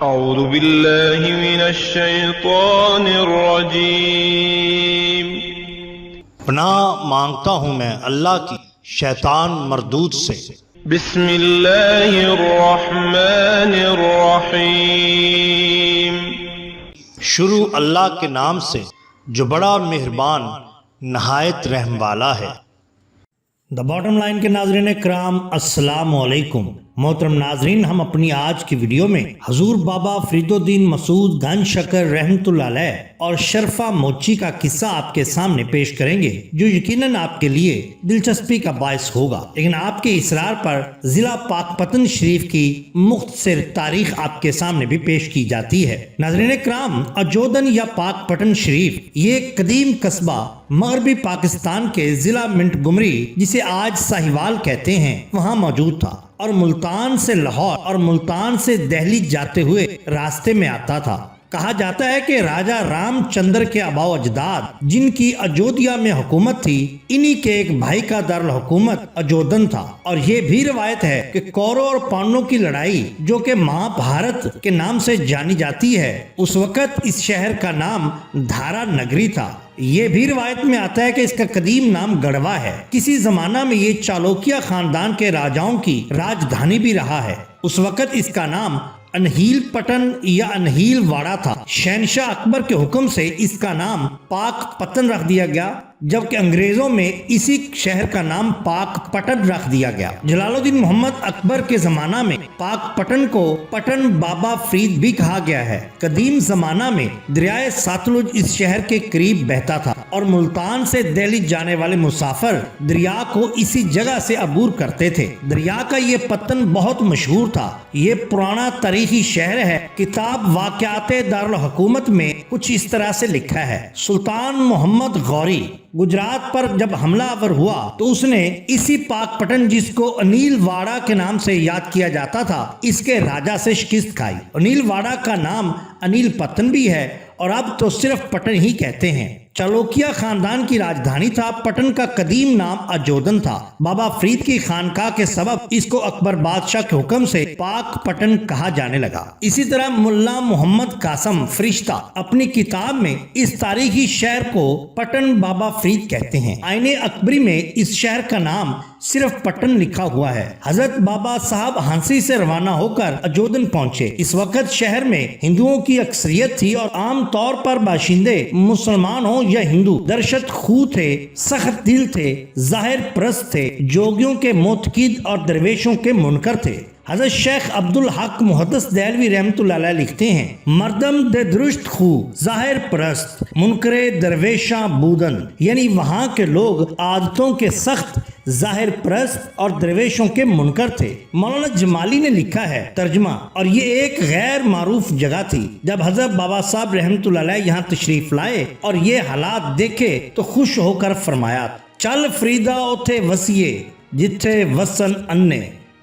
اعوذ باللہ من الشیطان الرجیم۔ پناہ مانگتا ہوں میں اللہ کی شیطان مردود سے۔ بسم اللہ الرحمن الرحیم۔ شروع اللہ کے نام سے جو بڑا مہربان نہایت رحم والا ہے۔ دا باٹم لائن کے ناظرین کرام، السلام علیکم۔ محترم ناظرین، ہم اپنی آج کی ویڈیو میں حضور بابا فرید الدین مسعود گنج شکر رحمۃ اللہ علیہ اور شرفا موچی کا قصہ آپ کے سامنے پیش کریں گے، جو یقیناً آپ کے لیے دلچسپی کا باعث ہوگا، لیکن آپ کے اصرار پر ضلع پاک پتن شریف کی مختصر تاریخ آپ کے سامنے بھی پیش کی جاتی ہے۔ ناظرین کرام، اجودن یا پاک پٹن شریف یہ ایک قدیم قصبہ مغربی پاکستان کے ضلع منٹگمری، جسے آج ساہیوال کہتے ہیں، وہاں موجود تھا اور ملتان سے لاہور اور ملتان سے دہلی جاتے ہوئے راستے میں آتا تھا۔ کہا جاتا ہے کہ راجہ رام چندر کے آباء و اجداد، جن کی اجودھیا میں حکومت تھی، انہی کے ایک بھائی کا دارالحکومت اجودن تھا، اور یہ بھی روایت ہے کہ کورو اور پانڈو کی لڑائی، جو کہ مہا بھارت کے نام سے جانی جاتی ہے، اس وقت اس شہر کا نام دھارا نگری تھا۔ یہ بھی روایت میں آتا ہے کہ اس کا قدیم نام گڑھوا ہے۔ کسی زمانہ میں یہ چالوکیا خاندان کے راجاؤں کی راجدھانی بھی رہا ہے۔ اس وقت اس کا نام انہیل پٹن یا انہیل واڑہ تھا۔ شہنشاہ اکبر کے حکم سے اس کا نام پاک پتن رکھ دیا گیا، جبکہ انگریزوں میں اسی شہر کا نام پاک پٹن رکھ دیا گیا۔ جلال الدین محمد اکبر کے زمانہ میں پاک پٹن کو پٹن بابا فرید بھی کہا گیا ہے۔ قدیم زمانہ میں دریائے ساتلج اس شہر کے قریب بہتا تھا اور ملتان سے دہلی جانے والے مسافر دریا کو اسی جگہ سے عبور کرتے تھے۔ دریا کا یہ پتن بہت مشہور تھا۔ یہ پرانا تاریخی شہر ہے۔ کتاب واقعات دارالحکومت میں کچھ اس طرح سے لکھا ہے: سلطان محمد غوری گجرات پر جب حملہ آور ہوا تو اس نے اسی پاک پٹن، جس کو انیل واڑہ کے نام سے یاد کیا جاتا تھا، اس کے راجہ سے شکست کھائی۔ انیل واڑہ کا نام انیل پتن بھی ہے، اور اب تو صرف پٹن ہی کہتے ہیں۔ چالوکیا خاندان کی راجدھانی تھا۔ پٹن کا قدیم نام اجودن تھا۔ بابا فرید کی خانقاہ کے سبب اس کو اکبر بادشاہ کے حکم سے پاک پٹن کہا جانے لگا۔ اسی طرح ملا محمد قاسم فرشتہ اپنی کتاب میں اس تاریخی شہر کو پٹن بابا فرید کہتے ہیں۔ آئین اکبری میں اس شہر کا نام صرف پٹن لکھا ہوا ہے۔ حضرت بابا صاحب ہانسی سے روانہ ہو کر اجودن پہنچے۔ اس وقت شہر میں ہندوؤں کی اکثریت تھی اور عام طور پر باشندے مسلمان ہوں یا ہندو درشت خو تھے، سخت دل تھے، ظاہر پرست تھے، جوگیوں کے معتقد اور درویشوں کے منکر تھے۔ حضرت شیخ عبدالحق محدث دہلوی رحمۃ اللہ علیہ لکھتے ہیں: مردم دے درشت خو ظاہر پرست منکرے درویشاں بودن، یعنی وہاں کے لوگ عادتوں کے سخت، ظاہر پرست اور درویشوں کے منکر تھے۔ مولانا جمالی نے لکھا ہے ترجمہ: اور یہ ایک غیر معروف جگہ تھی۔ جب حضرت بابا صاحب رحمۃ اللہ علیہ یہاں تشریف لائے اور یہ حالات دیکھے تو خوش ہو کر فرمایا: چل فریدا اوتھے وسیے جتھے وسن انے،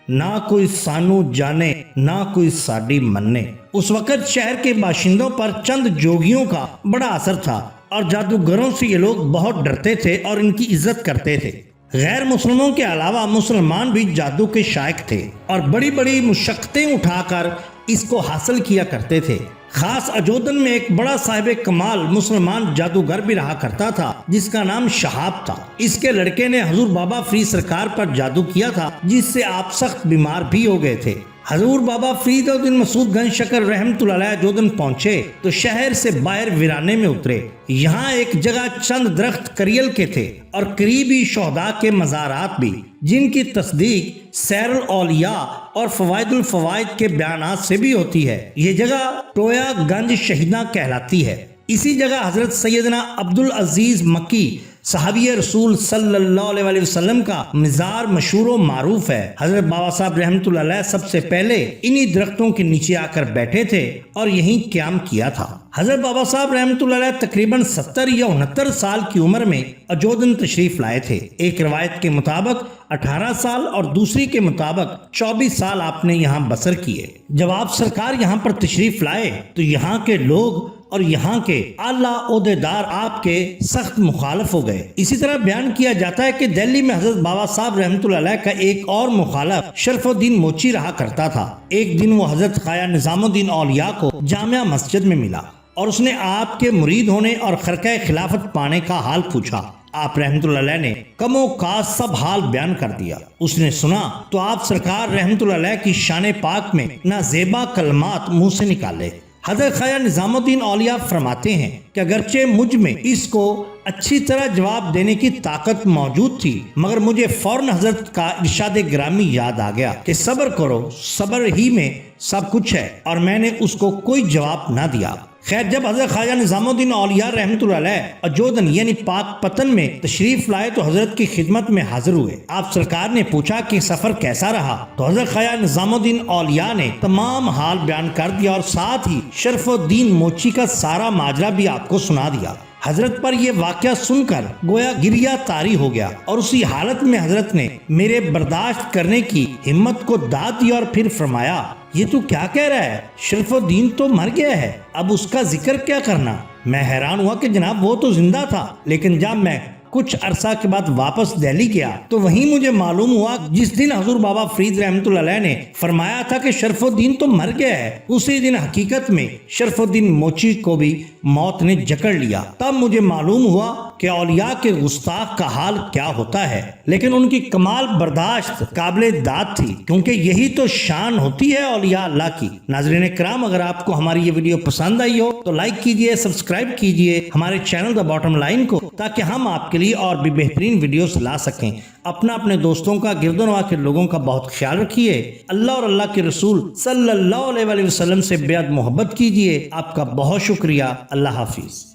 نہ کوئی سانو جانے نہ کوئی ساڈی مننے۔ اس وقت شہر کے باشندوں پر چند جوگیوں کا بڑا اثر تھا اور جادوگروں سے یہ لوگ بہت ڈرتے تھے اور ان کی عزت کرتے تھے۔ غیر مسلموں کے علاوہ مسلمان بھی جادو کے شائق تھے اور بڑی بڑی مشقتیں اٹھا کر اس کو حاصل کیا کرتے تھے۔ خاص اجودن میں ایک بڑا صاحب کمال مسلمان جادوگر بھی رہا کرتا تھا، جس کا نام شہاب تھا۔ اس کے لڑکے نے حضور بابا فرید سرکار پر جادو کیا تھا، جس سے آپ سخت بیمار بھی ہو گئے تھے۔ حضور بابا فرید الدین مسعود گنج شکر رحمۃ اللہ علیہ اجودن پہنچے تو شہر سے باہر ویرانے میں اترے۔ یہاں ایک جگہ چند درخت کریل کے تھے اور قریبی شہداء کے مزارات بھی، جن کی تصدیق سیر الاولیاء اور فوائد الفوائد کے بیانات سے بھی ہوتی ہے۔ یہ جگہ ٹویا گنج شہیداں کہلاتی ہے۔ اسی جگہ حضرت سیدنا عبدالعزیز مکی صحابی رسول صلی اللہ علیہ وسلم کا مزار مشہور و معروف ہے۔ حضرت بابا صاحب رحمۃ اللہ علیہ سب سے پہلے انہی درختوں کے نیچے آ کر بیٹھے تھے اور یہیں قیام کیا تھا۔ حضرت بابا صاحب رحمۃ اللہ علیہ تقریباً 70 یا 69 سال کی عمر میں اجودن تشریف لائے تھے۔ ایک روایت کے مطابق 18 سال اور دوسری کے مطابق 24 سال آپ نے یہاں بسر کیے۔ جب آپ سرکار یہاں پر تشریف لائے تو یہاں کے لوگ اور یہاں کے اعلیٰ عہدیدار آپ کے سخت مخالف ہو گئے۔ اسی طرح بیان کیا جاتا ہے کہ دہلی میں حضرت بابا صاحب رحمۃ اللہ علیہ کا ایک اور مخالف شرف الدین موچی رہا کرتا تھا۔ ایک دن وہ حضرت خواجہ نظام الدین اولیاء کو جامع مسجد میں ملا اور اس نے آپ کے مرید ہونے اور خرقہ خلافت پانے کا حال پوچھا۔ آپ رحمت اللہ علیہ نے کم و کاس سب حال بیان کر دیا۔ اس نے سنا تو آپ سرکار رحمت اللہ علیہ کی شان پاک میں نازیبا کلمات منہ سے نکالے۔ حضرت خواجہ نظام الدین اولیاء فرماتے ہیں کہ اگرچہ مجھ میں اس کو اچھی طرح جواب دینے کی طاقت موجود تھی، مگر مجھے فوراً حضرت کا ارشاد گرامی یاد آ گیا کہ صبر کرو، صبر ہی میں سب کچھ ہے، اور میں نے اس کو کوئی جواب نہ دیا۔ خیر، جب حضرت خواجہ نظام الدین اولیاء رحمۃ اللہ علیہ اجودن یعنی پاک پتن میں تشریف لائے تو حضرت کی خدمت میں حاضر ہوئے۔ آپ سرکار نے پوچھا کہ سفر کیسا رہا، تو حضرت خواجہ نظام الدین اولیاء نے تمام حال بیان کر دیا اور ساتھ ہی شرف الدین موچی کا سارا ماجرا بھی آپ کو سنا دیا۔ حضرت پر یہ واقعہ سن کر گویا گریہ طاری ہو گیا، اور اسی حالت میں حضرت نے میرے برداشت کرنے کی ہمت کو داد دی اور پھر فرمایا، یہ تو کیا کہہ رہا ہے، شرف الدین تو مر گیا ہے، اب اس کا ذکر کیا کرنا۔ میں حیران ہوا کہ جناب وہ تو زندہ تھا، لیکن جب میں کچھ عرصہ کے بعد واپس دہلی گیا تو وہیں مجھے معلوم ہوا جس دن حضور بابا فرید رحمۃ اللہ علیہ نے فرمایا تھا کہ شرف الدین تو مر گیا ہے، اسی دن حقیقت میں شرف الدین موچی کو بھی موت نے جکڑ لیا۔ تب مجھے معلوم ہوا کہ اولیاء کے گستاخ کا حال کیا ہوتا ہے، لیکن ان کی کمال برداشت قابل داد تھی، کیونکہ یہی تو شان ہوتی ہے اولیاء اللہ کی۔ ناظرین کرام، اگر آپ کو ہماری یہ ویڈیو پسند آئی ہو تو لائک کیجئے، سبسکرائب کیجئے ہمارے چینل دا باٹم لائن کو، تاکہ ہم آپ کے لیے اور بھی بہترین ویڈیوز لا سکیں۔ اپنے دوستوں کا، گرد و نواح کے لوگوں کا بہت خیال رکھیے۔ اللہ اور اللہ کے رسول صلی اللہ علیہ وسلم سے بیعت محبت کیجئے۔ آپ کا بہت شکریہ۔ اللہ حافظ۔